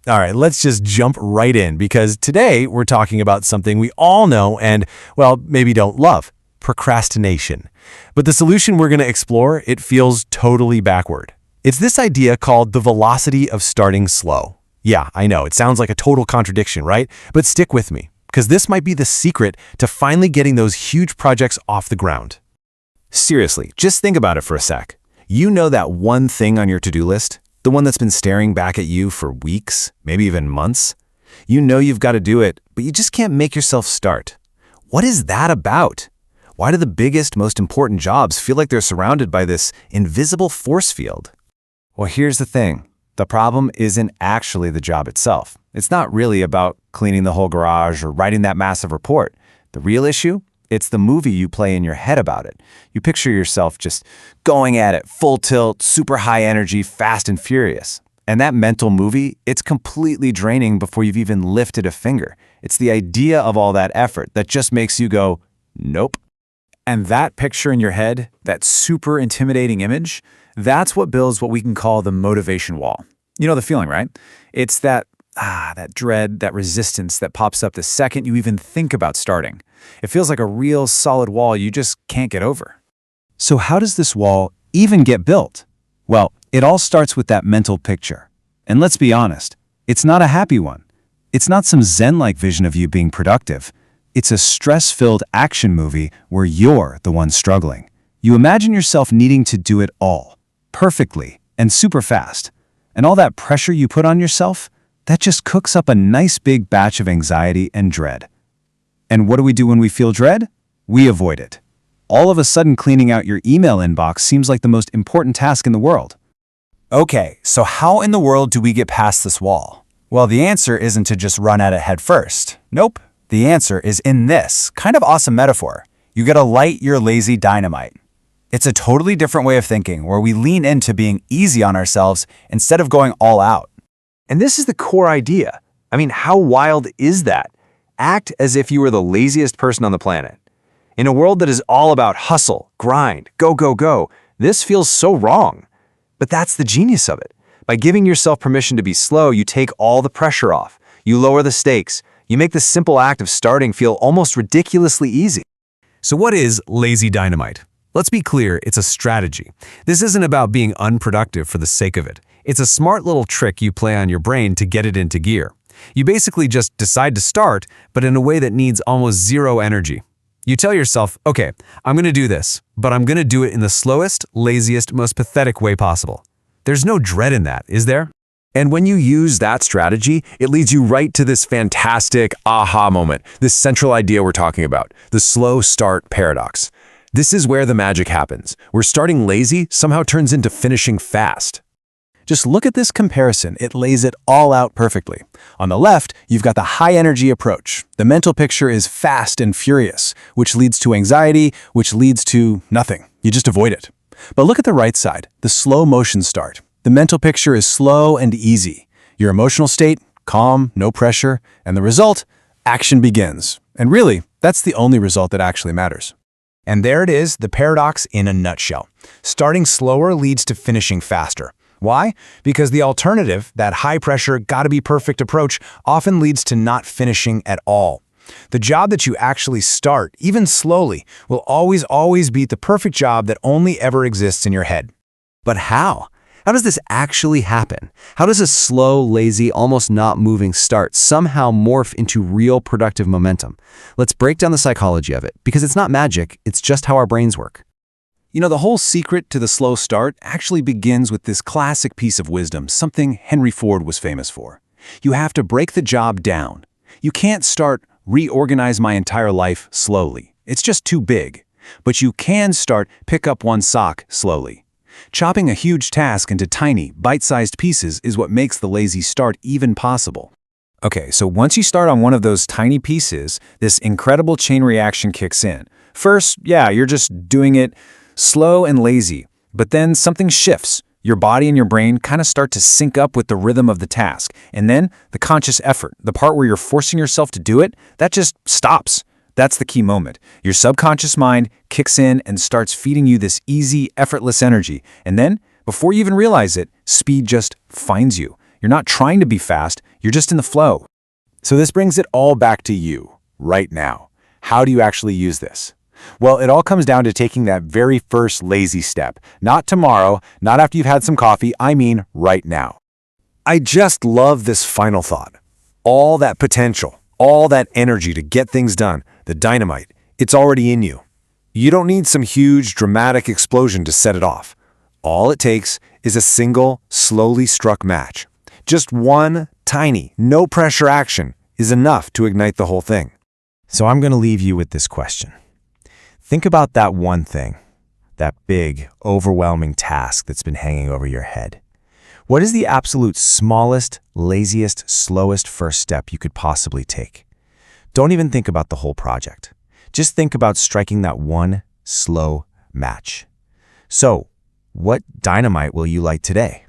All right, let's just jump right in because today we're talking about something we all know and, well, maybe don't love, procrastination. But the solution we're going to explore, it feels totally backward. It's this idea called the velocity of starting slow. Yeah, I know, it sounds like a total contradiction, right? But stick with me, because this might be the secret to finally getting those huge projects off the ground. Seriously, just think about it for a sec. You know that one thing on your to-do list? The one that's been staring back at you for weeks, maybe even months? You know you've got to do it, but you just can't make yourself start. What is that about? Why do the biggest, most important jobs feel like they're surrounded by this invisible force field? Well, here's the thing. The problem isn't actually the job itself. It's not really about cleaning the whole garage or writing that massive report. The real issue? It's the movie you play in your head about it. You picture yourself just going at it, full tilt, super high energy, fast and furious. And that mental movie, it's completely draining before you've even lifted a finger. It's the idea of all that effort that just makes you go, nope. And that picture in your head, that super intimidating image, that's what builds what we can call the motivation wall. You know the feeling, right? It's that dread, that resistance that pops up the second you even think about starting. It feels like a real solid wall you just can't get over. So how does this wall even get built? Well, it all starts with that mental picture. And let's be honest, it's not a happy one. It's not some Zen-like vision of you being productive. It's a stress-filled action movie where you're the one struggling. You imagine yourself needing to do it all, perfectly, and super fast. And all that pressure you put on yourself, that just cooks up a nice big batch of anxiety and dread. And what do we do when we feel dread? We avoid it. All of a sudden, cleaning out your email inbox seems like the most important task in the world. Okay, so how in the world do we get past this wall? Well, the answer isn't to just run at it head first. Nope. The answer is in this kind of awesome metaphor. You gotta light your lazy dynamite. It's a totally different way of thinking where we lean into being easy on ourselves instead of going all out. And this is the core idea. I mean, how wild is that? Act as if you were the laziest person on the planet. In a world that is all about hustle, grind, go, go, go, this feels so wrong. But that's the genius of it. By giving yourself permission to be slow, you take all the pressure off. You lower the stakes. You make the simple act of starting feel almost ridiculously easy. So what is lazy dynamite? Let's be clear, it's a strategy. This isn't about being unproductive for the sake of it. It's a smart little trick you play on your brain to get it into gear. You basically just decide to start, but in a way that needs almost zero energy. You tell yourself, okay, I'm going to do this, but I'm going to do it in the slowest, laziest, most pathetic way possible. There's no dread in that, is there? And when you use that strategy, it leads you right to this fantastic aha moment, this central idea we're talking about, the slow start paradox. This is where the magic happens, where starting lazy somehow turns into finishing fast. Just look at this comparison. It lays it all out perfectly. On the left, you've got the high-energy approach. The mental picture is fast and furious, which leads to anxiety, which leads to nothing. You just avoid it. But look at the right side, the slow-motion start. The mental picture is slow and easy. Your emotional state, calm, no pressure, and the result, action begins. And really, that's the only result that actually matters. And there it is, the paradox in a nutshell. Starting slower leads to finishing faster. Why? Because the alternative, that high-pressure, gotta-be-perfect approach, often leads to not finishing at all. The job that you actually start, even slowly, will always beat the perfect job that only ever exists in your head. But how? How does this actually happen? How does a slow, lazy, almost not moving start somehow morph into real productive momentum? Let's break down the psychology of it, because it's not magic, it's just how our brains work. You know, the whole secret to the slow start actually begins with this classic piece of wisdom, something Henry Ford was famous for. You have to break the job down. You can't start reorganize my entire life slowly. It's just too big. But you can start pick up one sock slowly. Chopping a huge task into tiny, bite-sized pieces is what makes the lazy start even possible. Okay, so once you start on one of those tiny pieces, this incredible chain reaction kicks in. First, yeah, you're just doing it slow and lazy, but then something shifts. Your body and your brain kind of start to sync up with the rhythm of the task. And then the conscious effort, the part where you're forcing yourself to do it, that just stops. That's the key moment. Your subconscious mind kicks in and starts feeding you this easy, effortless energy. And then, before you even realize it, speed just finds you. You're not trying to be fast, You're just in the flow. So this brings it all back to you, right now. How do you actually use this? Well, it all comes down to taking that very first lazy step. Not tomorrow, not after you've had some coffee, I mean right now. I just love this final thought. All that potential, all that energy to get things done, the dynamite, it's already in you. You don't need some huge, dramatic explosion to set it off. All it takes is a single, slowly struck match. Just one tiny, no-pressure action is enough to ignite the whole thing. So I'm going to leave you with this question. Think about that one thing, that big, overwhelming task that's been hanging over your head. What is the absolute smallest, laziest, slowest first step you could possibly take? Don't even think about the whole project. Just think about striking that one slow match. So, what dynamite will you light today?